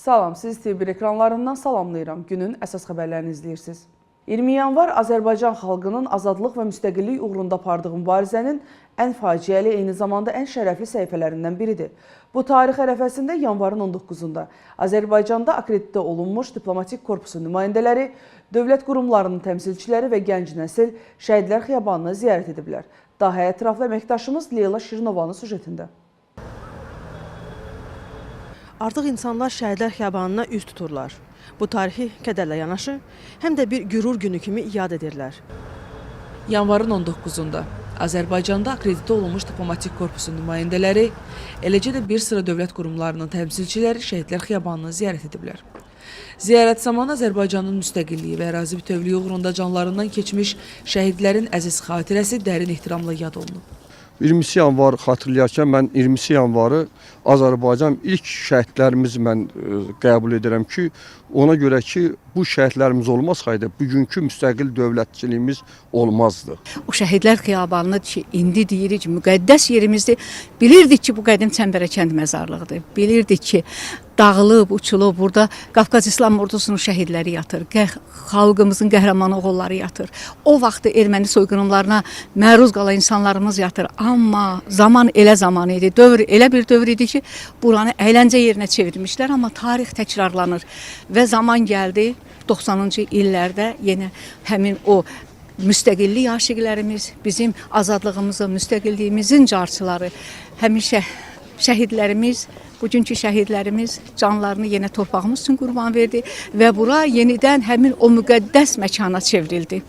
Salam, siz TV1 ekranlarından salamlayıram. Günün əsas xəbərlərini izləyirsiniz. 20 yanvar Azərbaycan xalqının azadlıq və müstəqillik uğrunda apardığı mübarizənin ən faciəli, eyni zamanda ən şərəfli səhifələrindən biridir. Bu tarix ərəfəsində yanvarın 19-da Azərbaycanda akreditə olunmuş diplomatik korpusun nümayəndələri, dövlət qurumlarının təmsilçiləri və gənc nəsil Şəhidlər Xiyabanını ziyarət ediblər. Daha ətraflı əməkdaşımız Leyla Şirinovanın süjetində. Artıq insanlar Şəhidlər Xiyabanına üz tuturlar. Bu tarixi kədərlə yanaşı, həm də bir qürur günü kimi yad edirlər. Yanvarın 19-da Azərbaycanda akreditə olunmuş diplomatik korpusun nümayəndələri, eləcə də bir sıra dövlət qurumlarının təmsilçiləri Şəhidlər Xiyabanını ziyarət ediblər. Ziyarət zamanı Azərbaycanın müstəqilliyi və ərazi bütövlüyü uğrunda canlarından keçmiş şəhidlərin əziz xatirəsi dərin ehtiramla yad olunub. 20 yanvar xatırlayarkən mən 20 yanvarı Azərbaycan ilk şəhidlərimiz mən qəbul edirəm ki, ona görə ki, bu şəhidlərimiz olmasaydı bugünkü müstəqil dövlətçiliyimiz olmazdı. O Şəhidlər Xiyabanını ki, indi deyirik müqəddəs yerimizdir. Bilirdik ki, bu qədim Çəmbərəkənd məzarlığıdır. Bilirdik ki, dağılıb, uçulub, burada Qafqaz İslam Ordusunun şəhidləri yatır, xalqımızın qəhrəman oğulları yatır. O vaxtı erməni soyqırımlarına məruz qalan insanlarımız yatır. Amma zaman elə zaman idi, dövr elə bir dövr idi ki, buranı əyləncə yerinə çevirmişlər, amma tarix təkrarlanır. Və zaman gəldi, 90-cı illərdə yenə həmin o müstəqillik aşiqlərimiz, bizim azadlığımızın, müstəqilliyimizin carçıları, həmişə şəhidlərimiz, bugünkü şəhidlərimiz canlarını yenə torpağımız üçün qurban verdi və bura yenidən həmin o müqəddəs məkana çevrildi.